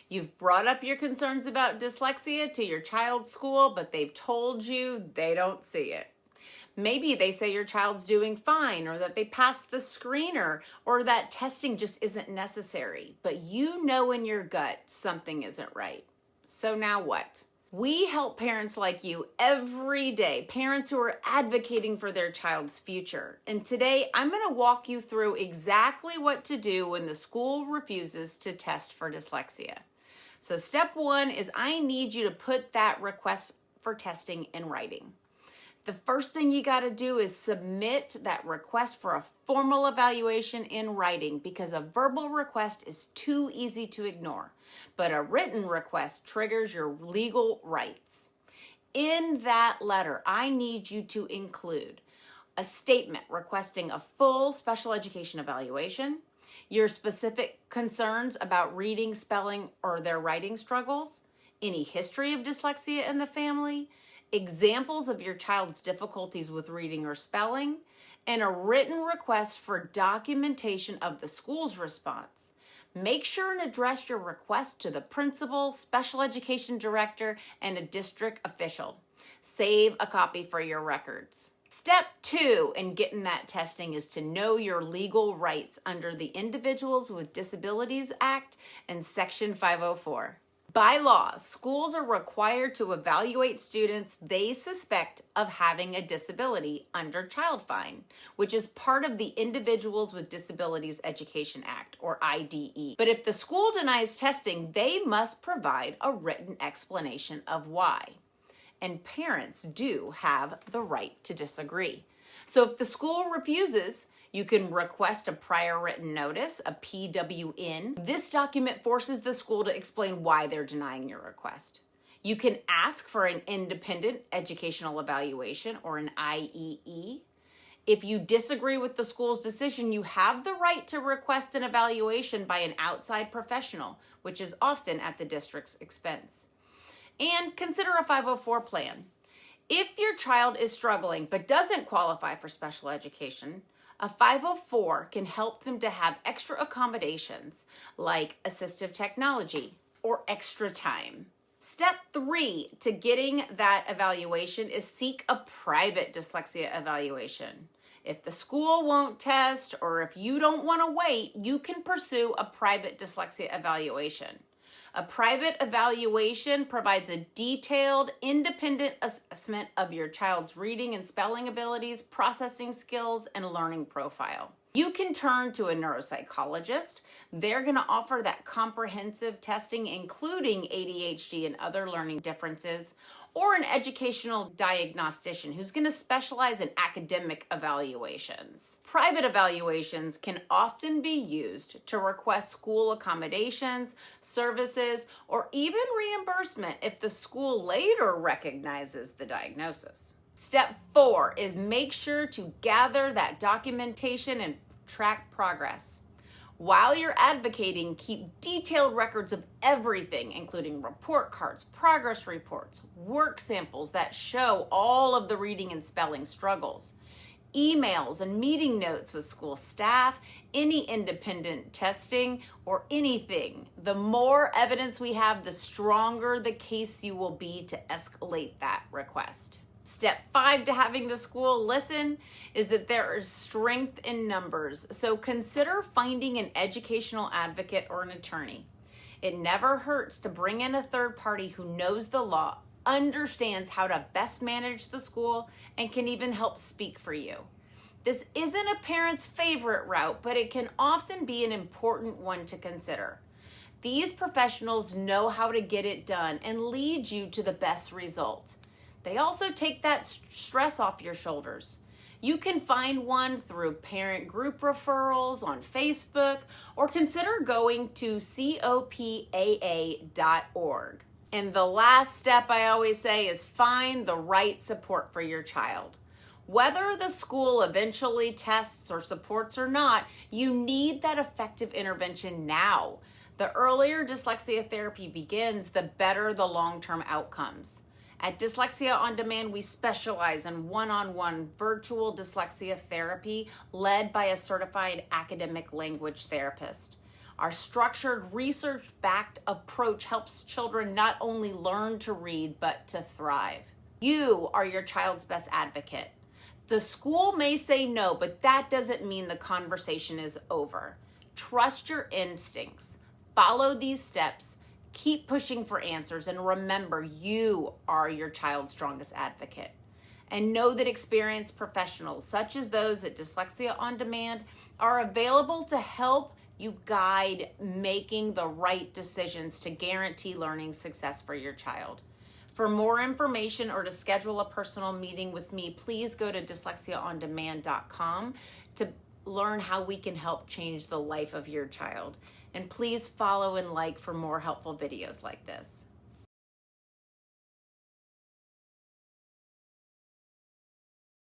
You've brought up your concerns about dyslexia to your child's school, but they've told you they don't see it. Maybe they say your child's doing fine, or that they passed the screener, or that testing just isn't necessary. But you know in your gut something isn't right. So now what? We help parents like you every day, parents who are advocating for their child's future. And today I'm going to walk you through exactly what to do when the school refuses to test for dyslexia. So step one is I need you to put that request for testing in writing. The first thing you got to do is submit that request for a formal evaluation in writing, because a verbal request is too easy to ignore, but a written request triggers your legal rights. In that letter, I need you to include a statement requesting a full special education evaluation, your specific concerns about reading, spelling, or their writing struggles, any history of dyslexia in the family, examples of your child's difficulties with reading or spelling, and a written request for documentation of the school's response. Make sure and address your request to the principal, special education director, and a district official. Save a copy for your records. Step two in getting that testing is to know your legal rights under the Individuals with Disabilities Act and Section 504. By law, schools are required to evaluate students they suspect of having a disability under Child Fine, which is part of the Individuals with Disabilities Education Act, or IDE. But if the school denies testing, they must provide a written explanation of why. And parents do have the right to disagree. So if the school refuses, you can request a prior written notice, a PWN. This document forces the school to explain why they're denying your request. You can ask for an independent educational evaluation, or an IEE. If you disagree with the school's decision, you have the right to request an evaluation by an outside professional, which is often at the district's expense. And consider a 504 plan. If your child is struggling but doesn't qualify for special education, a 504 can help them to have extra accommodations like assistive technology or extra time. Step three to getting that evaluation is seek a private dyslexia evaluation. If the school won't test, or if you don't want to wait, you can pursue a private dyslexia evaluation. A private evaluation provides a detailed, independent assessment of your child's reading and spelling abilities, processing skills, and learning profile. You can turn to a neuropsychologist. They're going to offer that comprehensive testing, including ADHD and other learning differences, or an educational diagnostician who's going to specialize in academic evaluations. Private evaluations can often be used to request school accommodations, services, or even reimbursement if the school later recognizes the diagnosis. Step four is make sure to gather that documentation and track progress. While you're advocating, keep detailed records of everything, including report cards, progress reports, work samples that show all of the reading and spelling struggles, emails and meeting notes with school staff, any independent testing, or anything. The more evidence we have, the stronger the case you will be to escalate that request. Step five to having the school listen is that there is strength in numbers. So consider finding an educational advocate or an attorney. It never hurts to bring in a third party who knows the law, understands how to best manage the school, and can even help speak for you. This isn't a parent's favorite route, but it can often be an important one to consider. These professionals know how to get it done and lead you to the best result. They also take that stress off your shoulders. You can find one through parent group referrals on Facebook, or consider going to copaa.org. And the last step I always say is find the right support for your child. Whether the school eventually tests or supports or not, you need that effective intervention now. The earlier dyslexia therapy begins, the better the long-term outcomes. At Dyslexia On Demand, we specialize in one-on-one virtual dyslexia therapy led by a certified academic language therapist. Our structured, research-backed approach helps children not only learn to read, but to thrive. You are your child's best advocate. The school may say no, but that doesn't mean the conversation is over. Trust your instincts. Follow these steps. Keep pushing for answers, and remember, you are your child's strongest advocate. And know that experienced professionals, such as those at Dyslexia On Demand, are available to help you guide making the right decisions to guarantee learning success for your child. For more information or to schedule a personal meeting with me, please go to dyslexiaondemand.com to learn how we can help change the life of your child. And please follow and like for more helpful videos like this.